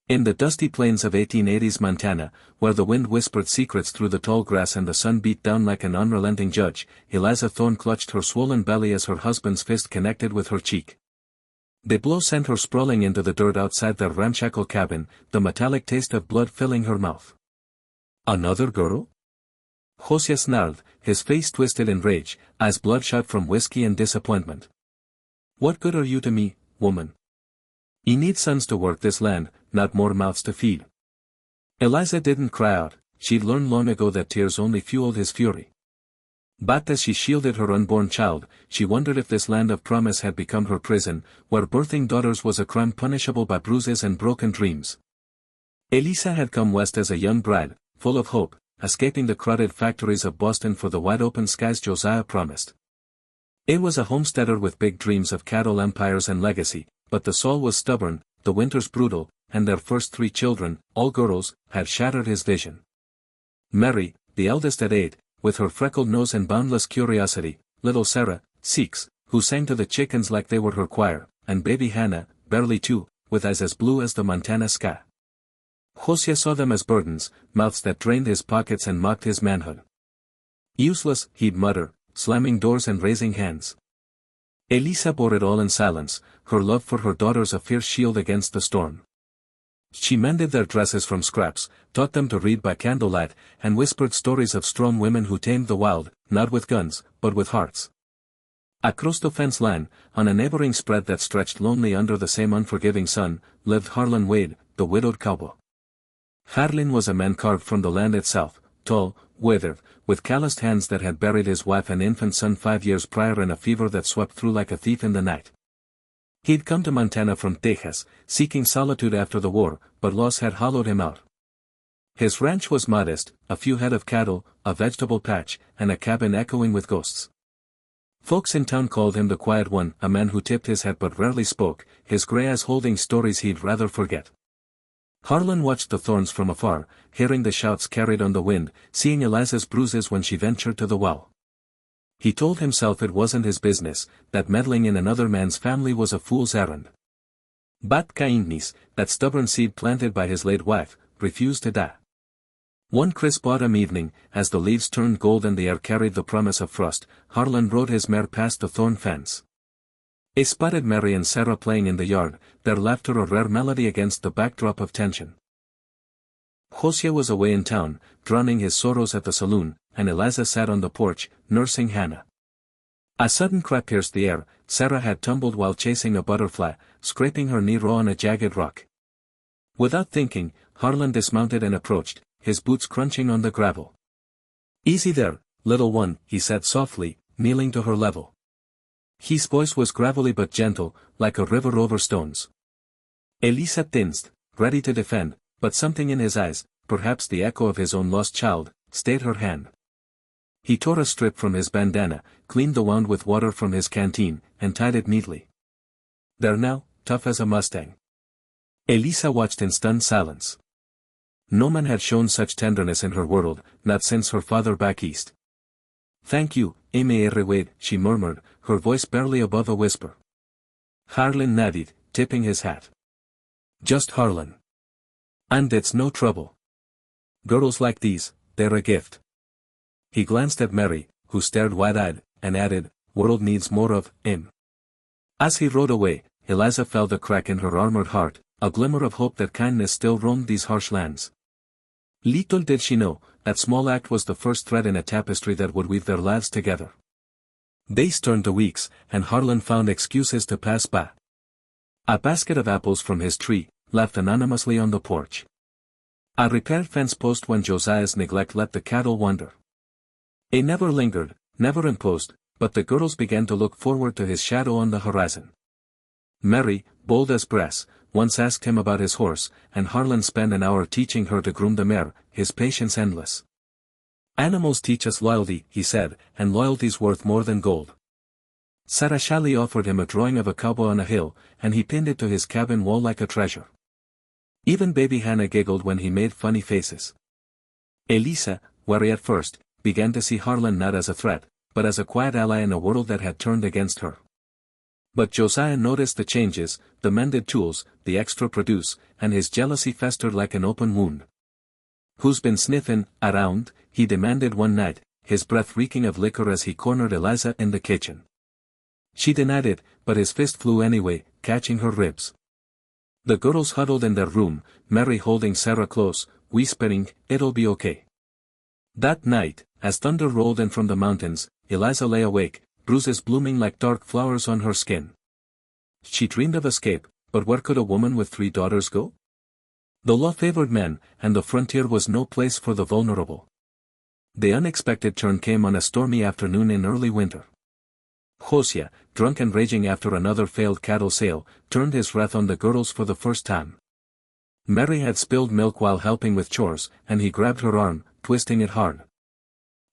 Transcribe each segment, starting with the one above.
In the dusty plains of 1880s Montana, where the wind whispered secrets through the tall grass and the sun beat down like an unrelenting judge, Eliza Thorne clutched her swollen belly as her husband's fist connected with her cheek. The blow sent her sprawling into the dirt outside their ramshackle cabin, the metallic taste of blood filling her mouth. Another girl? Josiah snarled, his face twisted in rage, eyes bloodshot from whiskey and disappointment. What good are you to me, woman? You need sons to work this land, not more mouths to feed. Eliza didn't cry out, she'd learned long ago that tears only fueled his fury. But as she shielded her unborn child, she wondered if this land of promise had become her prison, where birthing daughters was a crime punishable by bruises and broken dreams. Eliza had come west as a young bride, full of hope, escaping the crowded factories of Boston for the wide-open skies Josiah promised. It was a homesteader with big dreams of cattle empires and legacy, but the soul was stubborn, the winters brutal, and their first 3 children, all girls, had shattered his vision. Mary, the eldest at 8, with her freckled nose and boundless curiosity, little Sarah, 6, who sang to the chickens like they were her choir, and baby Hannah, barely 2, with eyes as blue as the Montana sky. Josiah saw them as burdens, mouths that drained his pockets and mocked his manhood. Useless, he'd mutter, slamming doors and raising hands. Eliza bore it all in silence, her love for her daughters a fierce shield against the storm. She mended their dresses from scraps, taught them to read by candlelight, and whispered stories of strong women who tamed the wild, not with guns, but with hearts. Across the fence line, on a neighboring spread that stretched lonely under the same unforgiving sun, lived Harlan Wade, the widowed cowboy. Harlan was a man carved from the land itself, tall, withered, with calloused hands that had buried his wife and infant son 5 years prior in a fever that swept through like a thief in the night. He'd come to Montana from Texas, seeking solitude after the war, but loss had hollowed him out. His ranch was modest, a few head of cattle, a vegetable patch, and a cabin echoing with ghosts. Folks in town called him the Quiet One, a man who tipped his hat but rarely spoke, his gray eyes holding stories he'd rather forget. Harlan watched the Thorns from afar, hearing the shouts carried on the wind, seeing Eliza's bruises when she ventured to the well. He told himself it wasn't his business, that meddling in another man's family was a fool's errand. But kindness, that stubborn seed planted by his late wife, refused to die. One crisp autumn evening, as the leaves turned gold and the air carried the promise of frost, Harlan rode his mare past the thorn fence. He spotted Mary and Sarah playing in the yard, their laughter a rare melody against the backdrop of tension. Josiah was away in town, drowning his sorrows at the saloon, and Eliza sat on the porch, nursing Hannah. A sudden cry pierced the air. Sarah had tumbled while chasing a butterfly, scraping her knee raw on a jagged rock. Without thinking, Harlan dismounted and approached, his boots crunching on the gravel. "Easy there, little one," he said softly, kneeling to her level. His voice was gravelly but gentle, like a river over stones. Eliza tensed, ready to defend, but something in his eyes, perhaps the echo of his own lost child, stayed her hand. He tore a strip from his bandana, cleaned the wound with water from his canteen, and tied it neatly. "There now, tough as a Mustang." Eliza watched in stunned silence. No man had shown such tenderness in her world, not since her father back east. "Thank you, Mr. Wade," she murmured, her voice barely above a whisper. Harlan nodded, tipping his hat. "Just Harlan. And it's no trouble. Girls like these, they're a gift." He glanced at Mary, who stared wide-eyed, and added, "World needs more of him." As he rode away, Eliza felt a crack in her armored heart, a glimmer of hope that kindness still roamed these harsh lands. Little did she know, that small act was the first thread in a tapestry that would weave their lives together. Days turned to weeks, and Harlan found excuses to pass by. A basket of apples from his tree, left anonymously on the porch. A repaired fence post when Josiah's neglect let the cattle wander. He never lingered, never imposed, but the girls began to look forward to his shadow on the horizon. Mary, bold as brass, once asked him about his horse, and Harlan spent an hour teaching her to groom the mare, his patience endless. "Animals teach us loyalty," he said, "and loyalty's worth more than gold." Sarah shyly offered him a drawing of a cowboy on a hill, and he pinned it to his cabin wall like a treasure. Even baby Hannah giggled when he made funny faces. Eliza, wary at first, began to see Harlan not as a threat, but as a quiet ally in a world that had turned against her. But Josiah noticed the changes, the mended tools, the extra produce, and his jealousy festered like an open wound. "Who's been sniffing around?" he demanded one night, his breath reeking of liquor as he cornered Eliza in the kitchen. She denied it, but his fist flew anyway, catching her ribs. The girls huddled in their room, Mary holding Sarah close, whispering, "It'll be okay." That night, as thunder rolled in from the mountains, Eliza lay awake, bruises blooming like dark flowers on her skin. She dreamed of escape, but where could a woman with 3 daughters go? The law favored men, and the frontier was no place for the vulnerable. The unexpected turn came on a stormy afternoon in early winter. Hosea, drunk and raging after another failed cattle sale, turned his wrath on the girls for the first time. Mary had spilled milk while helping with chores, and he grabbed her arm, twisting it hard.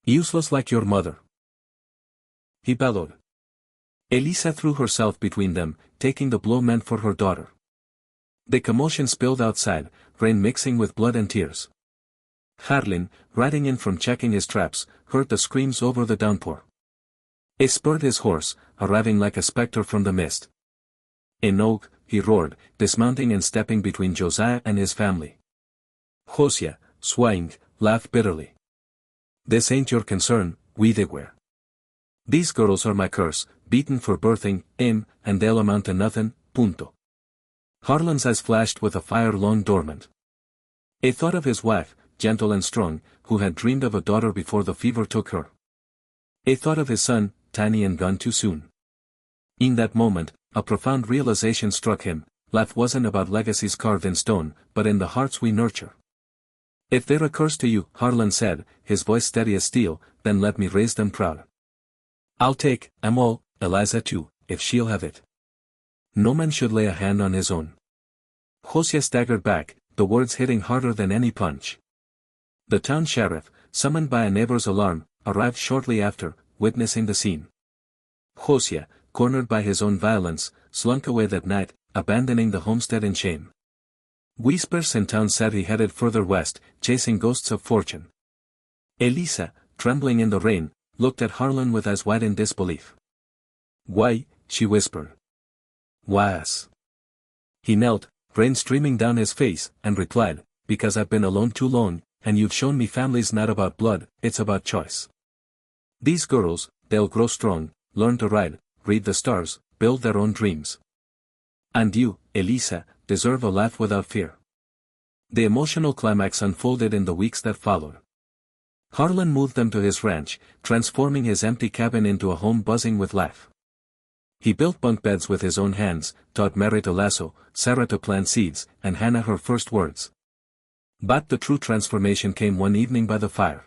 "Useless like your mother," he bellowed. Eliza threw herself between them, taking the blow meant for her daughter. The commotion spilled outside, rain mixing with blood and tears. Harlan, riding in from checking his traps, heard the screams over the downpour. He spurred his horse, arriving like a specter from the mist. "Enoch," he roared, dismounting and stepping between Josiah and his family. Hosea, swaying, laughed bitterly. "This ain't your concern, we were. These girls are my curse, beaten for birthing, and they'll amount to nothing, punto." Harlan's eyes flashed with a fire long dormant. He thought of his wife, gentle and strong, who had dreamed of a daughter before the fever took her. He thought of his son, tiny and gone too soon. In that moment, a profound realization struck him: life wasn't about legacies carved in stone, but in the hearts we nurture. "If they're a curse to you," Harlan said, his voice steady as steel, "then let me raise them proud. I'll take 'em all, Eliza too, if she'll have it. No man should lay a hand on his own." Hosea staggered back, the words hitting harder than any punch. The town sheriff, summoned by a neighbor's alarm, arrived shortly after, witnessing the scene. Hosea, cornered by his own violence, slunk away that night, abandoning the homestead in shame. Whispers in town said he headed further west, chasing ghosts of fortune. Eliza, trembling in the rain, looked at Harlan with eyes wide in disbelief. "Why," she whispered. "Why's?" He knelt, rain streaming down his face, and replied, "Because I've been alone too long, and you've shown me family's not about blood, it's about choice. These girls, they'll grow strong, learn to ride, read the stars, build their own dreams. And you, Eliza, deserve a laugh without fear." The emotional climax unfolded in the weeks that followed. Harlan moved them to his ranch, transforming his empty cabin into a home buzzing with life. He built bunk beds with his own hands, taught Mary to lasso, Sarah to plant seeds, and Hannah her first words. But the true transformation came one evening by the fire.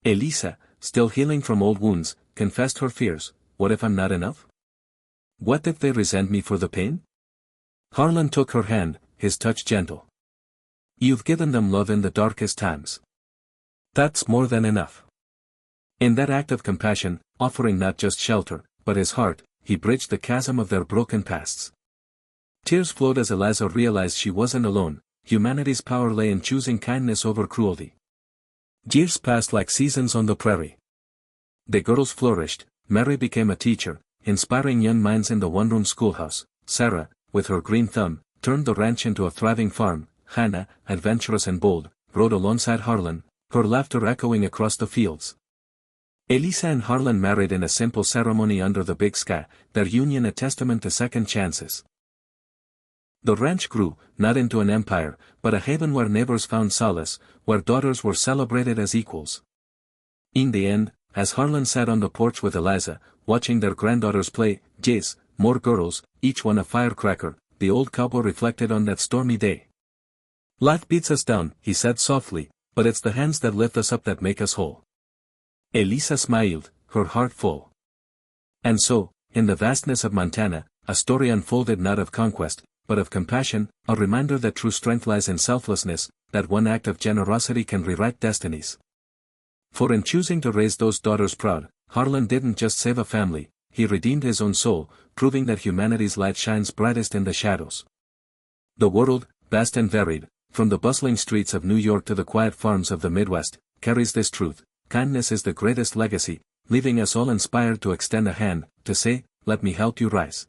Eliza, still healing from old wounds, confessed her fears: "What if I'm not enough? What if they resent me for the pain?" Harlan took her hand, his touch gentle. "You've given them love in the darkest times. That's more than enough." In that act of compassion, offering not just shelter, but his heart, he bridged the chasm of their broken pasts. Tears flowed as Eliza realized she wasn't alone. Humanity's power lay in choosing kindness over cruelty. Years passed like seasons on the prairie. The girls flourished, Mary became a teacher, inspiring young minds in the one-room schoolhouse. Sarah, with her green thumb, turned the ranch into a thriving farm. Hannah, adventurous and bold, rode alongside Harlan, her laughter echoing across the fields. Eliza and Harlan married in a simple ceremony under the big sky, their union a testament to second chances. The ranch grew, not into an empire, but a haven where neighbors found solace, where daughters were celebrated as equals. In the end, as Harlan sat on the porch with Eliza, watching their granddaughters play, "Jays, more girls, each one a firecracker," the old cowboy reflected on that stormy day. "Life beats us down," he said softly, "but it's the hands that lift us up that make us whole." Eliza smiled, her heart full. And so, in the vastness of Montana, a story unfolded not of conquest, but of compassion, a reminder that true strength lies in selflessness, that one act of generosity can rewrite destinies. For in choosing to raise those daughters proud, Harlan didn't just save a family, he redeemed his own soul, proving that humanity's light shines brightest in the shadows. The world, vast and varied, from the bustling streets of New York to the quiet farms of the Midwest, carries this truth: kindness is the greatest legacy, leaving us all inspired to extend a hand, to say, "Let me help you rise."